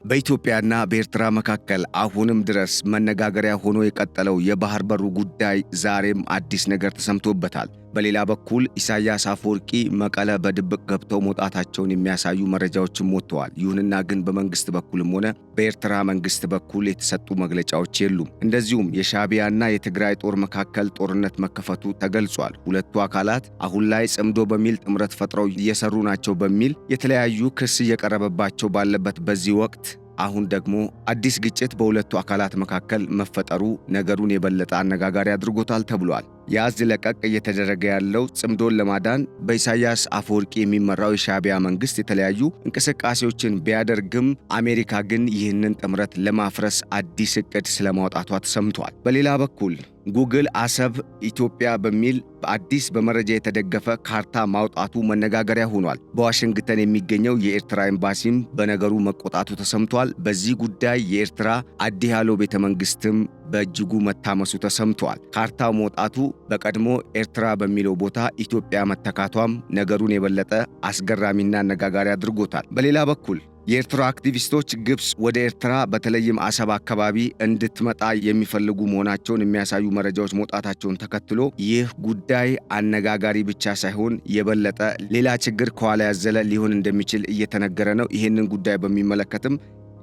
በኢትዮጵያና በኤርትራ መካከል አሁንም ድረስ መነጋገሪያ ሆኖ የቀጠለው የባህር በሩ ጉዳይ ዛሬም አዲስ ነገር ተሰምቶበታል። በሌላ በኩል ኢሳያስ አፈወርቂ መቀለ በድብቅ ገብተው መውጣታቸውን የሚያሳዩ መረጃዎችም ወጥተዋል። ይሁንና ግን በመንግስት በኩልም ሆነ በኤርትራ መንግስት በኩል የተሰጡ መግለጫዎች የሉም። እንደዚሁም የሻዕቢያና የትግራይ ጦር መካከል ጦርነት መከፈቱ ተገልጿል። ሁለቱ አካላት አሁን ላይ ጽምዶ በሚል ጥምረት ፈጥረው እየሰሩ ናቸው በሚል የተለያዩ ክስ እየቀረበባቸው ባለበት በዚህ ወቅት አሁን ደግሞ አዲስ ግጭት በሁለቱ አካላት መካከል መፈጠሩ ነገሩን የበለጠ አነጋጋሪ አድርጎታል ተብሏል። ያዝ ለቀቅ እየተደረገ ያለው ጽምዶን ለማዳን በኢሳያስ አፈወርቂ የሚመራው የሻዕቢያ መንግስት የተለያዩ እንቅስቃሴዎችን ቢያደርግም አሜሪካ ግን ይህንን ጥምረት ለማፍረስ አዲስ እቅድ ስለማውጣቷ ተሰምቷል። በሌላ በኩል ጉግል አሰብ ኢትዮጵያ በሚል አዲስ በመረጃ የተደገፈ ካርታ ማውጣቱ መነጋገሪያ ሆኗል። በዋሽንግተን የሚገኘው የኤርትራ ኤምባሲም በነገሩ መቆጣቱ ተሰምቷል። በዚህ ጉዳይ የኤርትራ አዲሃሎ ቤተመንግስትም በእጅጉ መታመሱ ተሰምቷል። ካርታው መውጣቱ በቀድሞ ኤርትራ በሚለው ቦታ ኢትዮጵያ መተካቷም ነገሩን የበለጠ አስገራሚና አነጋጋሪ አድርጎታል። በሌላ በኩል የኤርትራ አክቲቪስቶች ግብፅ ወደ ኤርትራ በተለይም አሰብ አካባቢ እንድትመጣ የሚፈልጉ መሆናቸውን የሚያሳዩ መረጃዎች መውጣታቸውን ተከትሎ ይህ ጉዳይ አነጋጋሪ ብቻ ሳይሆን የበለጠ ሌላ ችግር ከኋላ ያዘለ ሊሆን እንደሚችል እየተነገረ ነው። ይህንን ጉዳይ በሚመለከትም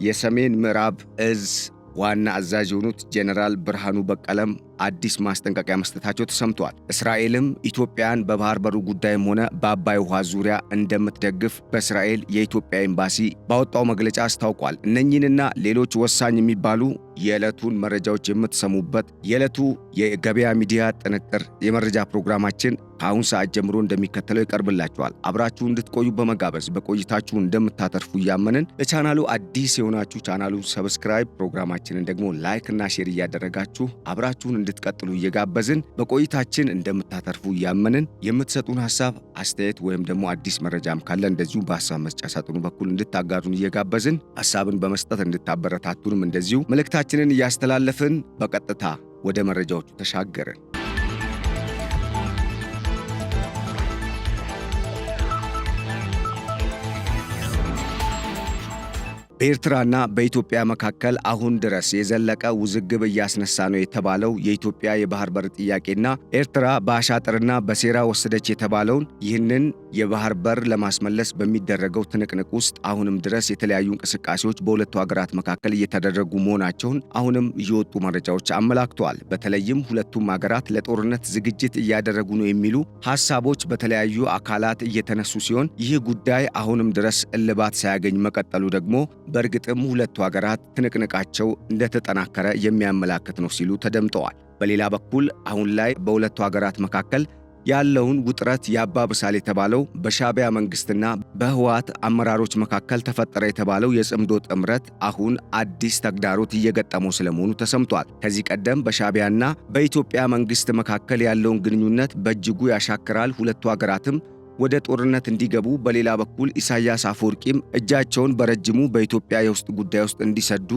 የሰሜን ምዕራብ እዝ ዋና አዛዥ የሆኑት ጄኔራል ብርሃኑ በቀለም አዲስ ማስጠንቀቂያ መስጠታቸው ተሰምቷል። እስራኤልም ኢትዮጵያን በባህር በሩ ጉዳይም ሆነ በአባይ ውሃ ዙሪያ እንደምትደግፍ በእስራኤል የኢትዮጵያ ኤምባሲ ባወጣው መግለጫ አስታውቋል። እነኚህንና ሌሎች ወሳኝ የሚባሉ የዕለቱን መረጃዎች የምትሰሙበት የዕለቱ የገበያ ሚዲያ ጥንቅር የመረጃ ፕሮግራማችን ከአሁን ሰዓት ጀምሮ እንደሚከተለው ይቀርብላችኋል። አብራችሁ እንድትቆዩ በመጋበዝ በቆይታችሁ እንደምታተርፉ እያመንን ለቻናሉ አዲስ የሆናችሁ ቻናሉን ሰብስክራይብ፣ ፕሮግራማችንን ደግሞ ላይክ እና ሼር እያደረጋችሁ አብራችሁን እንድትቀጥሉ እየጋበዝን በቆይታችን እንደምታተርፉ እያመንን የምትሰጡን ሐሳብ፣ አስተያየት ወይም ደግሞ አዲስ መረጃም ካለ እንደዚሁ በሐሳብ መስጫ ሳጥኑ በኩል እንድታጋሩን እየጋበዝን ሐሳብን በመስጠት እንድታበረታቱንም እንደዚሁ መልእክታችንን እያስተላለፍን በቀጥታ ወደ መረጃዎቹ ተሻገርን። በኤርትራና በኢትዮጵያ መካከል አሁን ድረስ የዘለቀ ውዝግብ እያስነሳ ነው የተባለው የኢትዮጵያ የባህር በር ጥያቄና ኤርትራ በአሻጥርና በሴራ ወሰደች የተባለውን ይህንን የባህር በር ለማስመለስ በሚደረገው ትንቅንቅ ውስጥ አሁንም ድረስ የተለያዩ እንቅስቃሴዎች በሁለቱ ሀገራት መካከል እየተደረጉ መሆናቸውን አሁንም እየወጡ መረጃዎች አመላክተዋል። በተለይም ሁለቱም ሀገራት ለጦርነት ዝግጅት እያደረጉ ነው የሚሉ ሐሳቦች በተለያዩ አካላት እየተነሱ ሲሆን ይህ ጉዳይ አሁንም ድረስ እልባት ሳያገኝ መቀጠሉ ደግሞ በእርግጥም ሁለቱ ሀገራት ትንቅንቃቸው እንደተጠናከረ የሚያመላክት ነው ሲሉ ተደምጠዋል። በሌላ በኩል አሁን ላይ በሁለቱ ሀገራት መካከል ያለውን ውጥረት ያባብሳል የተባለው በሻዕቢያ መንግስትና በህወሓት አመራሮች መካከል ተፈጠረ የተባለው የጽምዶ ጥምረት አሁን አዲስ ተግዳሮት እየገጠመው ስለመሆኑ ተሰምቷል። ከዚህ ቀደም በሻዕቢያና በኢትዮጵያ መንግስት መካከል ያለውን ግንኙነት በእጅጉ ያሻክራል፣ ሁለቱ ሀገራትም ወደ ጦርነት እንዲገቡ፣ በሌላ በኩል ኢሳያስ አፈወርቂም እጃቸውን በረጅሙ በኢትዮጵያ የውስጥ ጉዳይ ውስጥ እንዲሰዱ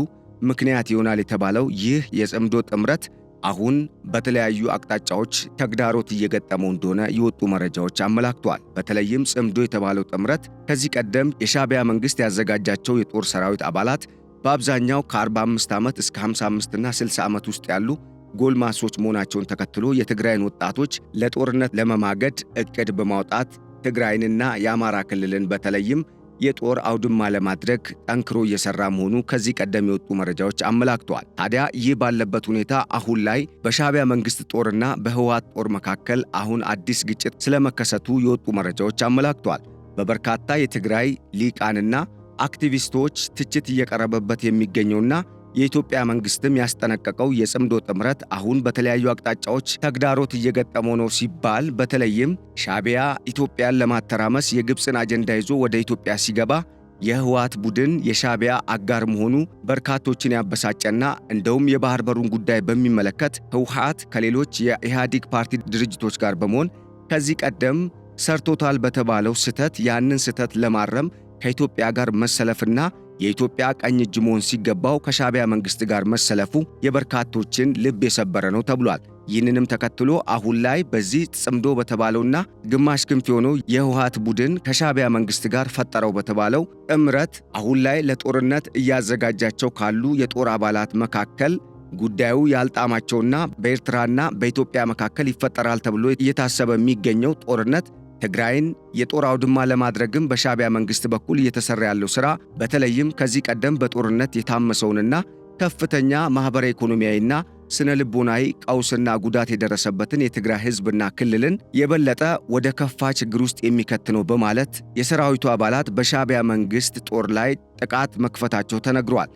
ምክንያት ይሆናል የተባለው ይህ የጽምዶ ጥምረት አሁን በተለያዩ አቅጣጫዎች ተግዳሮት እየገጠመው እንደሆነ የወጡ መረጃዎች አመላክተዋል። በተለይም ጽምዶ የተባለው ጥምረት ከዚህ ቀደም የሻዕቢያ መንግስት ያዘጋጃቸው የጦር ሰራዊት አባላት በአብዛኛው ከ45 ዓመት እስከ 55 እና 60 ዓመት ውስጥ ያሉ ጎልማሶች መሆናቸውን ተከትሎ የትግራይን ወጣቶች ለጦርነት ለመማገድ እቅድ በማውጣት ትግራይንና የአማራ ክልልን በተለይም የጦር አውድማ ለማድረግ ጠንክሮ እየሰራ መሆኑ ከዚህ ቀደም የወጡ መረጃዎች አመላክተዋል። ታዲያ ይህ ባለበት ሁኔታ አሁን ላይ በሻዕቢያ መንግስት ጦርና በህወሓት ጦር መካከል አሁን አዲስ ግጭት ስለመከሰቱ የወጡ መረጃዎች አመላክተዋል። በበርካታ የትግራይ ሊቃንና አክቲቪስቶች ትችት እየቀረበበት የሚገኘውና የኢትዮጵያ መንግስትም ያስጠነቀቀው የጽምዶ ጥምረት አሁን በተለያዩ አቅጣጫዎች ተግዳሮት እየገጠመው ነው ሲባል በተለይም ሻዕቢያ ኢትዮጵያን ለማተራመስ የግብፅን አጀንዳ ይዞ ወደ ኢትዮጵያ ሲገባ የህወሓት ቡድን የሻዕቢያ አጋር መሆኑ በርካቶችን ያበሳጨና እንደውም የባህር በሩን ጉዳይ በሚመለከት ህወሓት ከሌሎች የኢህአዴግ ፓርቲ ድርጅቶች ጋር በመሆን ከዚህ ቀደም ሰርቶታል በተባለው ስህተት ያንን ስህተት ለማረም ከኢትዮጵያ ጋር መሰለፍና የኢትዮጵያ ቀኝ እጅ መሆን ሲገባው ከሻዕቢያ መንግስት ጋር መሰለፉ የበርካቶችን ልብ የሰበረ ነው ተብሏል። ይህንንም ተከትሎ አሁን ላይ በዚህ ጽምዶ በተባለውና ግማሽ ክንፍ የሆነው የህወሓት ቡድን ከሻዕቢያ መንግስት ጋር ፈጠረው በተባለው ጥምረት አሁን ላይ ለጦርነት እያዘጋጃቸው ካሉ የጦር አባላት መካከል ጉዳዩ ያልጣማቸውና በኤርትራና በኢትዮጵያ መካከል ይፈጠራል ተብሎ እየታሰበ የሚገኘው ጦርነት ትግራይን የጦር አውድማ ለማድረግም በሻዕቢያ መንግስት በኩል እየተሰራ ያለው ሥራ በተለይም ከዚህ ቀደም በጦርነት የታመሰውንና ከፍተኛ ማህበራዊ ኢኮኖሚያዊና ስነ ልቦናዊ ቀውስና ጉዳት የደረሰበትን የትግራይ ህዝብና ክልልን የበለጠ ወደ ከፋ ችግር ውስጥ የሚከት ነው በማለት የሰራዊቱ አባላት በሻዕቢያ መንግስት ጦር ላይ ጥቃት መክፈታቸው ተነግሯል።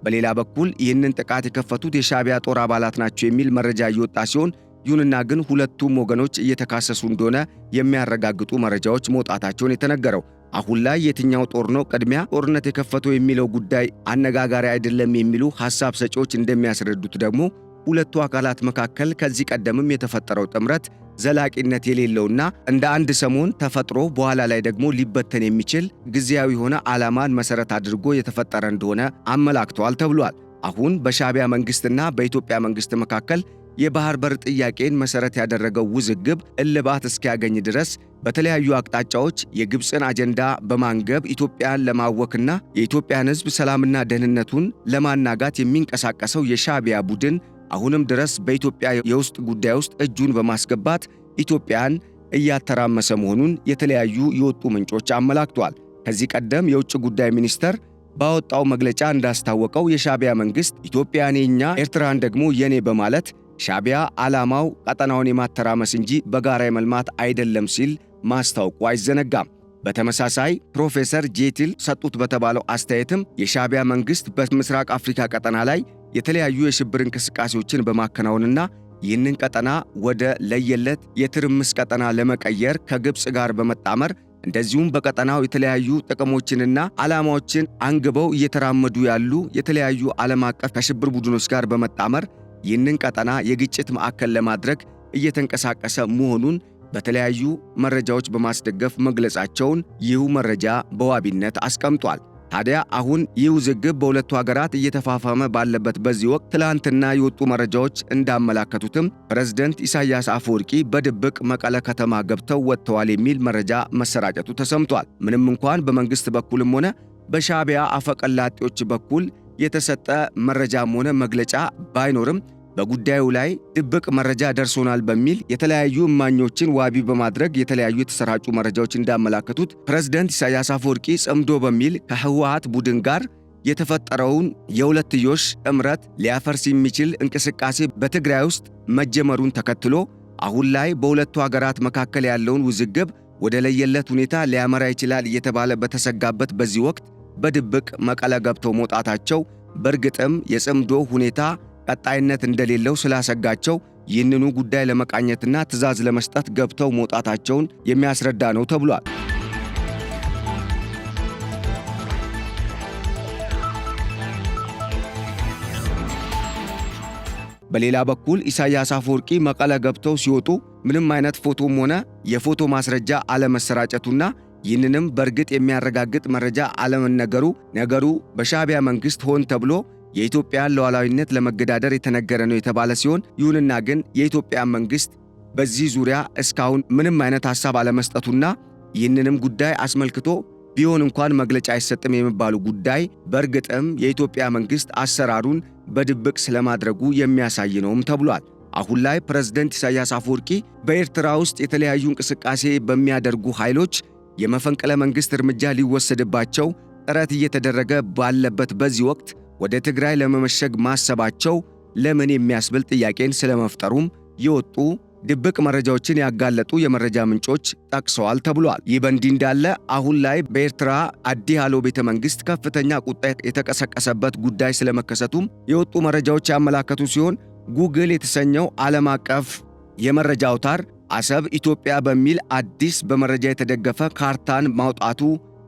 በሌላ በኩል ይህንን ጥቃት የከፈቱት የሻዕቢያ ጦር አባላት ናቸው የሚል መረጃ እየወጣ ሲሆን ይሁንና ግን ሁለቱም ወገኖች እየተካሰሱ እንደሆነ የሚያረጋግጡ መረጃዎች መውጣታቸውን የተነገረው። አሁን ላይ የትኛው ጦር ነው ቅድሚያ ጦርነት የከፈተው የሚለው ጉዳይ አነጋጋሪ አይደለም የሚሉ ሐሳብ ሰጪዎች እንደሚያስረዱት ደግሞ ሁለቱ አካላት መካከል ከዚህ ቀደምም የተፈጠረው ጥምረት ዘላቂነት የሌለውና እንደ አንድ ሰሞን ተፈጥሮ በኋላ ላይ ደግሞ ሊበተን የሚችል ጊዜያዊ የሆነ ዓላማን መሰረት አድርጎ የተፈጠረ እንደሆነ አመላክተዋል ተብሏል። አሁን በሻዕቢያ መንግስትና በኢትዮጵያ መንግስት መካከል የባህር በር ጥያቄን መሰረት ያደረገው ውዝግብ እልባት እስኪያገኝ ድረስ በተለያዩ አቅጣጫዎች የግብፅን አጀንዳ በማንገብ ኢትዮጵያን ለማወክና የኢትዮጵያን ሕዝብ ሰላምና ደህንነቱን ለማናጋት የሚንቀሳቀሰው የሻዕቢያ ቡድን አሁንም ድረስ በኢትዮጵያ የውስጥ ጉዳይ ውስጥ እጁን በማስገባት ኢትዮጵያን እያተራመሰ መሆኑን የተለያዩ የወጡ ምንጮች አመላክተዋል። ከዚህ ቀደም የውጭ ጉዳይ ሚኒስቴር ባወጣው መግለጫ እንዳስታወቀው የሻዕቢያ መንግስት ኢትዮጵያን የኛ ኤርትራን ደግሞ የኔ በማለት ሻዕቢያ ዓላማው ቀጠናውን የማተራመስ እንጂ በጋራ የመልማት አይደለም ሲል ማስታወቁ አይዘነጋም። በተመሳሳይ ፕሮፌሰር ጄቲል ሰጡት በተባለው አስተያየትም የሻዕቢያ መንግስት በምስራቅ አፍሪካ ቀጠና ላይ የተለያዩ የሽብር እንቅስቃሴዎችን በማከናወንና ይህንን ቀጠና ወደ ለየለት የትርምስ ቀጠና ለመቀየር ከግብፅ ጋር በመጣመር እንደዚሁም በቀጠናው የተለያዩ ጥቅሞችንና ዓላማዎችን አንግበው እየተራመዱ ያሉ የተለያዩ ዓለም አቀፍ ከሽብር ቡድኖች ጋር በመጣመር ይህንን ቀጠና የግጭት ማዕከል ለማድረግ እየተንቀሳቀሰ መሆኑን በተለያዩ መረጃዎች በማስደገፍ መግለጻቸውን ይህ መረጃ በዋቢነት አስቀምጧል። ታዲያ አሁን ይህ ውዝግብ በሁለቱ ሀገራት እየተፋፋመ ባለበት በዚህ ወቅት ትላንትና የወጡ መረጃዎች እንዳመላከቱትም ፕሬዝዳንት ኢሳያስ አፈወርቂ በድብቅ መቀለ ከተማ ገብተው ወጥተዋል የሚል መረጃ መሰራጨቱ ተሰምቷል። ምንም እንኳን በመንግስት በኩልም ሆነ በሻዕቢያ አፈቀላጤዎች በኩል የተሰጠ መረጃም ሆነ መግለጫ ባይኖርም በጉዳዩ ላይ ድብቅ መረጃ ደርሶናል በሚል የተለያዩ እማኞችን ዋቢ በማድረግ የተለያዩ የተሰራጩ መረጃዎች እንዳመላከቱት ፕሬዝዳንት ኢሳያስ አፈወርቂ ጽምዶ በሚል ከህወሓት ቡድን ጋር የተፈጠረውን የሁለትዮሽ ጥምረት ሊያፈርስ የሚችል እንቅስቃሴ በትግራይ ውስጥ መጀመሩን ተከትሎ አሁን ላይ በሁለቱ ሀገራት መካከል ያለውን ውዝግብ ወደ ለየለት ሁኔታ ሊያመራ ይችላል እየተባለ በተሰጋበት በዚህ ወቅት በድብቅ መቀለ ገብተው መውጣታቸው በእርግጥም የጽምዶ ሁኔታ ቀጣይነት እንደሌለው ስላሰጋቸው ይህንኑ ጉዳይ ለመቃኘትና ትዕዛዝ ለመስጠት ገብተው መውጣታቸውን የሚያስረዳ ነው ተብሏል። በሌላ በኩል ኢሳያስ አፈወርቂ መቀለ ገብተው ሲወጡ ምንም አይነት ፎቶም ሆነ የፎቶ ማስረጃ አለመሰራጨቱና ይህንንም በእርግጥ የሚያረጋግጥ መረጃ አለመነገሩ ነገሩ በሻዕቢያ መንግስት ሆን ተብሎ የኢትዮጵያን ሉዓላዊነት ለመገዳደር የተነገረ ነው የተባለ ሲሆን ይሁንና ግን የኢትዮጵያ መንግስት በዚህ ዙሪያ እስካሁን ምንም አይነት ሐሳብ አለመስጠቱና ይህንንም ጉዳይ አስመልክቶ ቢሆን እንኳን መግለጫ አይሰጥም የሚባሉ ጉዳይ በእርግጥም የኢትዮጵያ መንግስት አሰራሩን በድብቅ ስለማድረጉ የሚያሳይ ነውም ተብሏል። አሁን ላይ ፕሬዝዳንት ኢሳያስ አፈወርቂ በኤርትራ ውስጥ የተለያዩ እንቅስቃሴ በሚያደርጉ ኃይሎች የመፈንቅለ መንግስት እርምጃ ሊወሰድባቸው ጥረት እየተደረገ ባለበት በዚህ ወቅት ወደ ትግራይ ለመመሸግ ማሰባቸው ለምን የሚያስብል ጥያቄን ስለመፍጠሩም የወጡ ድብቅ መረጃዎችን ያጋለጡ የመረጃ ምንጮች ጠቅሰዋል ተብሏል። ይህ በእንዲህ እንዳለ አሁን ላይ በኤርትራ አዲ ሃሎ ቤተ መንግስት ከፍተኛ ቁጣ የተቀሰቀሰበት ጉዳይ ስለመከሰቱም የወጡ መረጃዎች ያመላከቱ ሲሆን ጉግል የተሰኘው ዓለም አቀፍ የመረጃ አውታር አሰብ ኢትዮጵያ በሚል አዲስ በመረጃ የተደገፈ ካርታን ማውጣቱ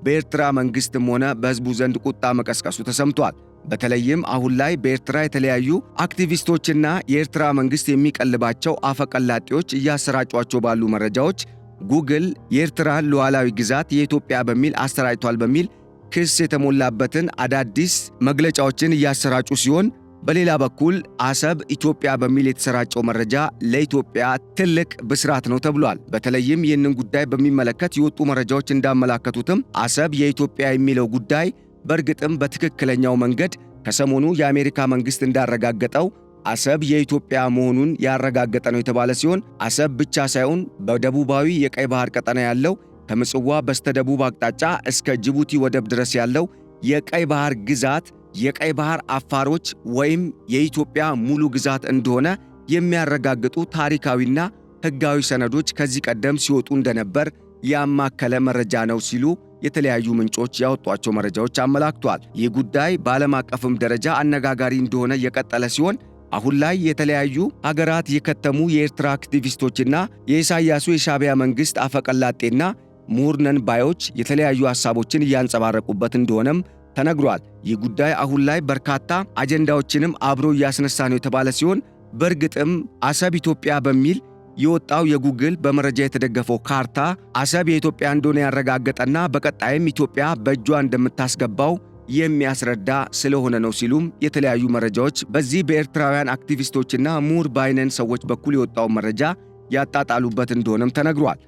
በኤርትራ መንግስትም ሆነ በህዝቡ ዘንድ ቁጣ መቀስቀሱ ተሰምቷል። በተለይም አሁን ላይ በኤርትራ የተለያዩ አክቲቪስቶችና የኤርትራ መንግስት የሚቀልባቸው አፈቀላጤዎች እያሰራጯቸው ባሉ መረጃዎች ጉግል የኤርትራን ሉዓላዊ ግዛት የኢትዮጵያ በሚል አሰራጭቷል በሚል ክስ የተሞላበትን አዳዲስ መግለጫዎችን እያሰራጩ ሲሆን፣ በሌላ በኩል አሰብ ኢትዮጵያ በሚል የተሰራጨው መረጃ ለኢትዮጵያ ትልቅ ብስራት ነው ተብሏል። በተለይም ይህንን ጉዳይ በሚመለከት የወጡ መረጃዎች እንዳመላከቱትም አሰብ የኢትዮጵያ የሚለው ጉዳይ በእርግጥም በትክክለኛው መንገድ ከሰሞኑ የአሜሪካ መንግስት እንዳረጋገጠው አሰብ የኢትዮጵያ መሆኑን ያረጋገጠ ነው የተባለ ሲሆን፣ አሰብ ብቻ ሳይሆን በደቡባዊ የቀይ ባህር ቀጠና ያለው ከምጽዋ በስተደቡብ አቅጣጫ እስከ ጅቡቲ ወደብ ድረስ ያለው የቀይ ባህር ግዛት የቀይ ባህር አፋሮች ወይም የኢትዮጵያ ሙሉ ግዛት እንደሆነ የሚያረጋግጡ ታሪካዊና ሕጋዊ ሰነዶች ከዚህ ቀደም ሲወጡ እንደነበር ያማከለ መረጃ ነው ሲሉ የተለያዩ ምንጮች ያወጧቸው መረጃዎች አመላክቷል። ይህ ጉዳይ በዓለም አቀፍም ደረጃ አነጋጋሪ እንደሆነ የቀጠለ ሲሆን አሁን ላይ የተለያዩ ሀገራት የከተሙ የኤርትራ አክቲቪስቶችና የኢሳያሱ የሻዕቢያ መንግሥት አፈቀላጤና ምሁር ነን ባዮች የተለያዩ ሐሳቦችን እያንጸባረቁበት እንደሆነም ተነግሯል። ይህ ጉዳይ አሁን ላይ በርካታ አጀንዳዎችንም አብሮ እያስነሳ ነው የተባለ ሲሆን በእርግጥም አሰብ ኢትዮጵያ በሚል የወጣው የጉግል በመረጃ የተደገፈው ካርታ አሰብ የኢትዮጵያ እንደሆነ ያረጋገጠና በቀጣይም ኢትዮጵያ በእጇ እንደምታስገባው የሚያስረዳ ስለሆነ ነው ሲሉም የተለያዩ መረጃዎች በዚህ በኤርትራውያን አክቲቪስቶችና ምሁር ባይነን ሰዎች በኩል የወጣው መረጃ ያጣጣሉበት እንደሆነም ተነግሯል።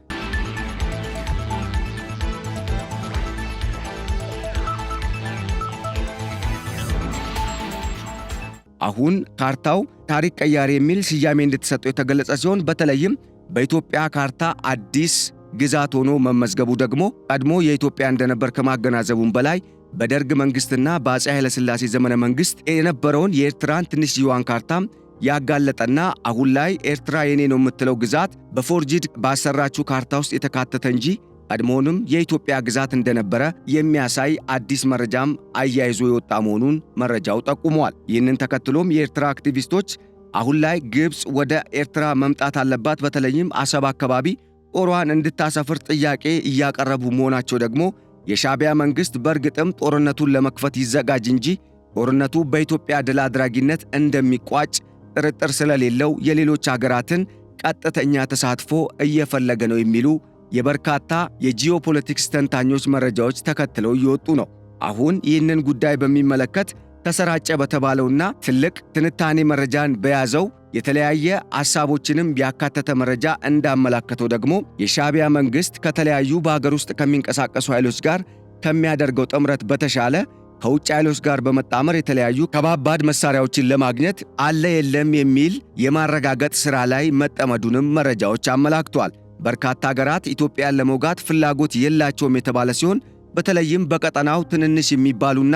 አሁን ካርታው ታሪክ ቀያሪ የሚል ስያሜ እንድትሰጠው የተገለጸ ሲሆን በተለይም በኢትዮጵያ ካርታ አዲስ ግዛት ሆኖ መመዝገቡ ደግሞ ቀድሞ የኢትዮጵያ እንደነበር ከማገናዘቡም በላይ በደርግ መንግስትና በአፄ ኃይለ ሥላሴ ዘመነ መንግስት የነበረውን የኤርትራን ትንሽዬዋን ካርታም ያጋለጠና አሁን ላይ ኤርትራ የኔ ነው የምትለው ግዛት በፎርጂድ ባሰራችው ካርታ ውስጥ የተካተተ እንጂ ቀድሞውንም የኢትዮጵያ ግዛት እንደነበረ የሚያሳይ አዲስ መረጃም አያይዞ የወጣ መሆኑን መረጃው ጠቁሟል። ይህንን ተከትሎም የኤርትራ አክቲቪስቶች አሁን ላይ ግብፅ ወደ ኤርትራ መምጣት አለባት፣ በተለይም አሰብ አካባቢ ጦሯን እንድታሰፍር ጥያቄ እያቀረቡ መሆናቸው ደግሞ የሻዕቢያ መንግስት በእርግጥም ጦርነቱን ለመክፈት ይዘጋጅ እንጂ ጦርነቱ በኢትዮጵያ ድል አድራጊነት እንደሚቋጭ ጥርጥር ስለሌለው የሌሎች ሀገራትን ቀጥተኛ ተሳትፎ እየፈለገ ነው የሚሉ የበርካታ የጂኦፖለቲክስ ተንታኞች መረጃዎች ተከትለው እየወጡ ነው። አሁን ይህንን ጉዳይ በሚመለከት ተሰራጨ በተባለውና ትልቅ ትንታኔ መረጃን በያዘው የተለያየ ሐሳቦችንም ያካተተ መረጃ እንዳመላከተው ደግሞ የሻዕቢያ መንግስት ከተለያዩ በሀገር ውስጥ ከሚንቀሳቀሱ ኃይሎች ጋር ከሚያደርገው ጥምረት በተሻለ ከውጭ ኃይሎች ጋር በመጣመር የተለያዩ ከባባድ መሳሪያዎችን ለማግኘት አለ የለም የሚል የማረጋገጥ ሥራ ላይ መጠመዱንም መረጃዎች አመላክቷል። በርካታ ሀገራት ኢትዮጵያን ለመውጋት ፍላጎት የላቸውም የተባለ ሲሆን በተለይም በቀጠናው ትንንሽ የሚባሉና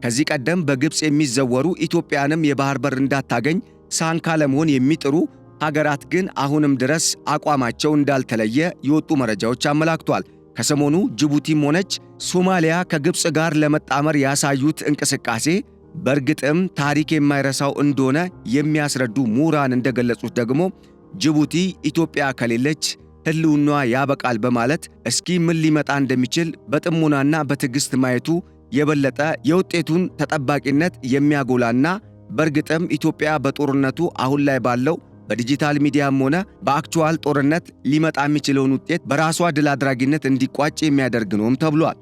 ከዚህ ቀደም በግብፅ የሚዘወሩ ኢትዮጵያንም የባህር በር እንዳታገኝ ሳንካ ለመሆን የሚጥሩ ሀገራት ግን አሁንም ድረስ አቋማቸው እንዳልተለየ የወጡ መረጃዎች አመላክቷል። ከሰሞኑ ጅቡቲም ሆነች ሶማሊያ ከግብፅ ጋር ለመጣመር ያሳዩት እንቅስቃሴ በእርግጥም ታሪክ የማይረሳው እንደሆነ የሚያስረዱ ምሁራን እንደገለጹት ደግሞ ጅቡቲ ኢትዮጵያ ከሌለች ህልውናዋ ያበቃል በማለት እስኪ ምን ሊመጣ እንደሚችል በጥሞናና በትዕግስት ማየቱ የበለጠ የውጤቱን ተጠባቂነት የሚያጎላና በእርግጥም ኢትዮጵያ በጦርነቱ አሁን ላይ ባለው በዲጂታል ሚዲያም ሆነ በአክቹዋል ጦርነት ሊመጣ የሚችለውን ውጤት በራሷ ድል አድራጊነት እንዲቋጭ የሚያደርግ ነውም ተብሏል።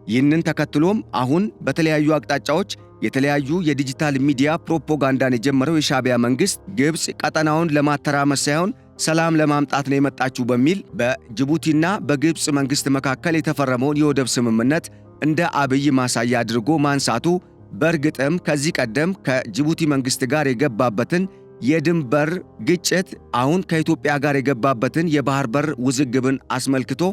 ይህንን ተከትሎም አሁን በተለያዩ አቅጣጫዎች የተለያዩ የዲጂታል ሚዲያ ፕሮፓጋንዳን የጀመረው የሻዕቢያ መንግስት ግብፅ ቀጠናውን ለማተራመስ ሳይሆን ሰላም ለማምጣት ነው የመጣችው በሚል በጅቡቲና በግብፅ መንግስት መካከል የተፈረመውን የወደብ ስምምነት እንደ አብይ ማሳያ አድርጎ ማንሳቱ በእርግጥም ከዚህ ቀደም ከጅቡቲ መንግስት ጋር የገባበትን የድንበር ግጭት አሁን ከኢትዮጵያ ጋር የገባበትን የባህር በር ውዝግብን አስመልክቶ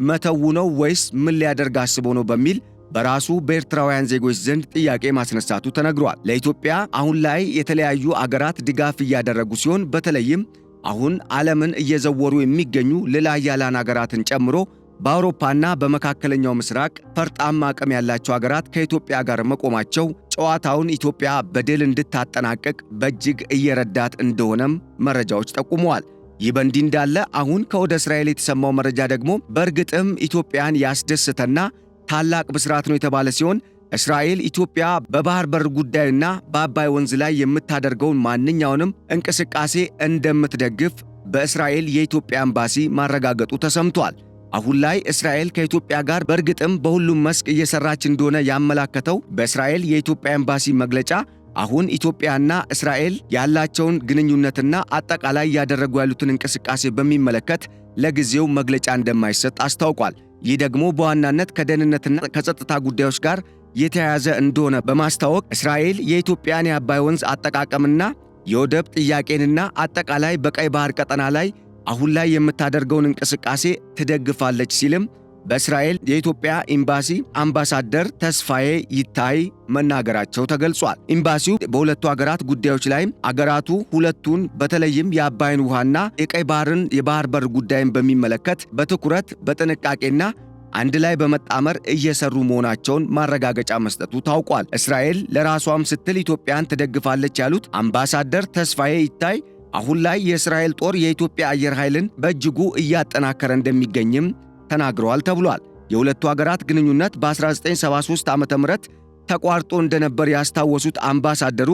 መተው ነው ወይስ ምን ሊያደርግ አስቦ ነው በሚል በራሱ በኤርትራውያን ዜጎች ዘንድ ጥያቄ ማስነሳቱ ተነግሯል። ለኢትዮጵያ አሁን ላይ የተለያዩ አገራት ድጋፍ እያደረጉ ሲሆን በተለይም አሁን ዓለምን እየዘወሩ የሚገኙ ሌላ ኃያላን አገራትን ጨምሮ በአውሮፓና በመካከለኛው ምስራቅ ፈርጣማ አቅም ያላቸው አገራት ከኢትዮጵያ ጋር መቆማቸው ጨዋታውን ኢትዮጵያ በድል እንድታጠናቅቅ በእጅግ እየረዳት እንደሆነም መረጃዎች ጠቁመዋል። ይህ በእንዲህ እንዳለ አሁን ከወደ እስራኤል የተሰማው መረጃ ደግሞ በእርግጥም ኢትዮጵያን ያስደስተና ታላቅ ብስራት ነው የተባለ ሲሆን እስራኤል ኢትዮጵያ በባህር በር ጉዳይና በአባይ ወንዝ ላይ የምታደርገውን ማንኛውንም እንቅስቃሴ እንደምትደግፍ በእስራኤል የኢትዮጵያ ኤምባሲ ማረጋገጡ ተሰምቷል። አሁን ላይ እስራኤል ከኢትዮጵያ ጋር በእርግጥም በሁሉም መስክ እየሰራች እንደሆነ ያመላከተው በእስራኤል የኢትዮጵያ ኤምባሲ መግለጫ አሁን ኢትዮጵያና እስራኤል ያላቸውን ግንኙነትና አጠቃላይ ያደረጉ ያሉትን እንቅስቃሴ በሚመለከት ለጊዜው መግለጫ እንደማይሰጥ አስታውቋል። ይህ ደግሞ በዋናነት ከደህንነትና ከጸጥታ ጉዳዮች ጋር የተያያዘ እንደሆነ በማስታወቅ እስራኤል የኢትዮጵያን የአባይ ወንዝ አጠቃቀምና የወደብ ጥያቄንና አጠቃላይ በቀይ ባህር ቀጠና ላይ አሁን ላይ የምታደርገውን እንቅስቃሴ ትደግፋለች ሲልም በእስራኤል የኢትዮጵያ ኤምባሲ አምባሳደር ተስፋዬ ይታይ መናገራቸው ተገልጿል። ኤምባሲው በሁለቱ አገራት ጉዳዮች ላይ አገራቱ ሁለቱን በተለይም የአባይን ውሃና የቀይ ባህርን የባህር በር ጉዳይን በሚመለከት በትኩረት በጥንቃቄና አንድ ላይ በመጣመር እየሰሩ መሆናቸውን ማረጋገጫ መስጠቱ ታውቋል። እስራኤል ለራሷም ስትል ኢትዮጵያን ትደግፋለች ያሉት አምባሳደር ተስፋዬ ይታይ አሁን ላይ የእስራኤል ጦር የኢትዮጵያ አየር ኃይልን በእጅጉ እያጠናከረ እንደሚገኝም ተናግረዋል ተብሏል። የሁለቱ አገራት ግንኙነት በ1973 ዓ.ም ተቋርጦ እንደነበር ያስታወሱት አምባሳደሩ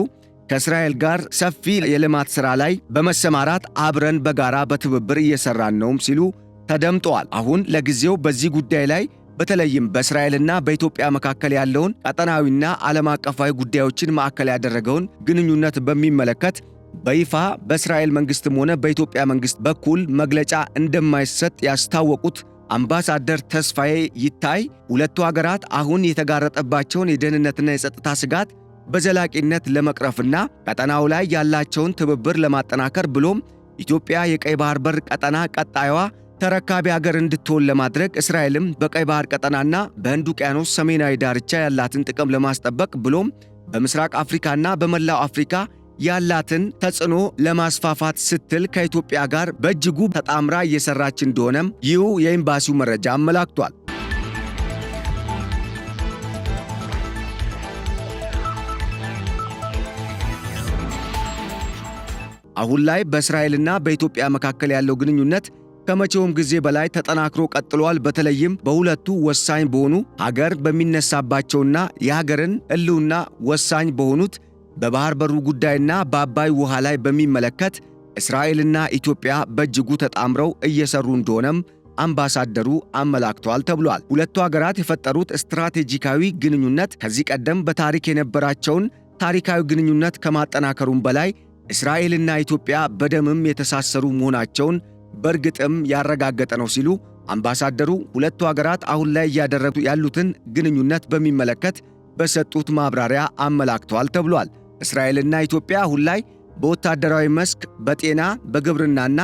ከእስራኤል ጋር ሰፊ የልማት ሥራ ላይ በመሰማራት አብረን በጋራ በትብብር እየሰራን ነውም ሲሉ ተደምጠዋል። አሁን ለጊዜው በዚህ ጉዳይ ላይ በተለይም በእስራኤልና በኢትዮጵያ መካከል ያለውን ቀጠናዊና ዓለም አቀፋዊ ጉዳዮችን ማዕከል ያደረገውን ግንኙነት በሚመለከት በይፋ በእስራኤል መንግስትም ሆነ በኢትዮጵያ መንግስት በኩል መግለጫ እንደማይሰጥ ያስታወቁት አምባሳደር ተስፋዬ ይታይ ሁለቱ አገራት አሁን የተጋረጠባቸውን የደህንነትና የጸጥታ ስጋት በዘላቂነት ለመቅረፍና ቀጠናው ላይ ያላቸውን ትብብር ለማጠናከር ብሎም ኢትዮጵያ የቀይ ባህር በር ቀጠና ቀጣዩዋ ተረካቢ ሀገር እንድትሆን ለማድረግ እስራኤልም በቀይ ባህር ቀጠናና በህንድ ውቅያኖስ ሰሜናዊ ዳርቻ ያላትን ጥቅም ለማስጠበቅ ብሎም በምስራቅ አፍሪካና በመላው አፍሪካ ያላትን ተጽዕኖ ለማስፋፋት ስትል ከኢትዮጵያ ጋር በእጅጉ ተጣምራ እየሰራች እንደሆነም ይህ የኤምባሲው መረጃ አመላክቷል። አሁን ላይ በእስራኤልና በኢትዮጵያ መካከል ያለው ግንኙነት ከመቼውም ጊዜ በላይ ተጠናክሮ ቀጥሏል። በተለይም በሁለቱ ወሳኝ በሆኑ ሀገር በሚነሳባቸውና የሀገርን ሕልውና ወሳኝ በሆኑት በባህር በሩ ጉዳይና በአባይ ውሃ ላይ በሚመለከት እስራኤልና ኢትዮጵያ በእጅጉ ተጣምረው እየሰሩ እንደሆነም አምባሳደሩ አመላክተዋል ተብሏል። ሁለቱ ሀገራት የፈጠሩት ስትራቴጂካዊ ግንኙነት ከዚህ ቀደም በታሪክ የነበራቸውን ታሪካዊ ግንኙነት ከማጠናከሩም በላይ እስራኤልና ኢትዮጵያ በደምም የተሳሰሩ መሆናቸውን በእርግጥም ያረጋገጠ ነው ሲሉ አምባሳደሩ ሁለቱ ሀገራት አሁን ላይ እያደረጉ ያሉትን ግንኙነት በሚመለከት በሰጡት ማብራሪያ አመላክተዋል ተብሏል። እስራኤልና ኢትዮጵያ አሁን ላይ በወታደራዊ መስክ፣ በጤና፣ በግብርናና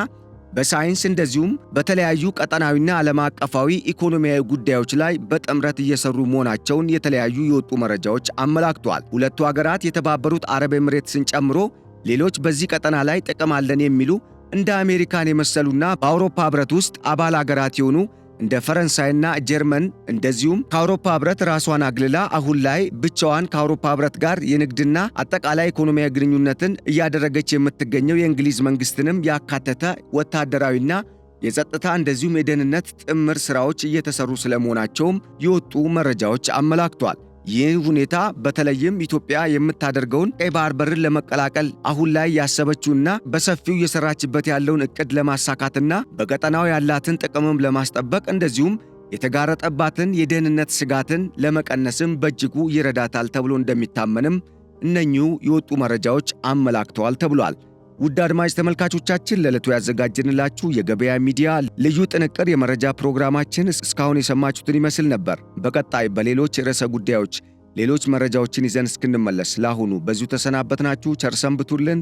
በሳይንስ እንደዚሁም በተለያዩ ቀጠናዊና ዓለም አቀፋዊ ኢኮኖሚያዊ ጉዳዮች ላይ በጥምረት እየሰሩ መሆናቸውን የተለያዩ የወጡ መረጃዎች አመላክተዋል። ሁለቱ ሀገራት የተባበሩት አረብ ኤምሬትስን ጨምሮ ሌሎች በዚህ ቀጠና ላይ ጥቅም አለን የሚሉ እንደ አሜሪካን የመሰሉና በአውሮፓ ህብረት ውስጥ አባል ሀገራት የሆኑ እንደ ፈረንሳይና ጀርመን እንደዚሁም ከአውሮፓ ህብረት ራሷን አግልላ አሁን ላይ ብቻዋን ከአውሮፓ ህብረት ጋር የንግድና አጠቃላይ ኢኮኖሚያዊ ግንኙነትን እያደረገች የምትገኘው የእንግሊዝ መንግስትንም ያካተተ ወታደራዊና የጸጥታ እንደዚሁም የደህንነት ጥምር ሥራዎች እየተሰሩ ስለመሆናቸውም የወጡ መረጃዎች አመላክተዋል። ይህ ሁኔታ በተለይም ኢትዮጵያ የምታደርገውን ቀይ ባህር በርን ለመቀላቀል አሁን ላይ ያሰበችውና በሰፊው እየሰራችበት ያለውን ዕቅድ ለማሳካትና በቀጠናው ያላትን ጥቅምም ለማስጠበቅ እንደዚሁም የተጋረጠባትን የደህንነት ስጋትን ለመቀነስም በእጅጉ ይረዳታል ተብሎ እንደሚታመንም እነኚሁ የወጡ መረጃዎች አመላክተዋል ተብሏል። ውድ አድማጭ ተመልካቾቻችን ለዕለቱ ያዘጋጀንላችሁ የገበያ ሚዲያ ልዩ ጥንቅር የመረጃ ፕሮግራማችን እስካሁን የሰማችሁትን ይመስል ነበር። በቀጣይ በሌሎች ርዕሰ ጉዳዮች ሌሎች መረጃዎችን ይዘን እስክንመለስ ለአሁኑ በዚሁ ተሰናበትናችሁ። ቸር ሰንብቱልን።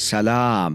ሰላም።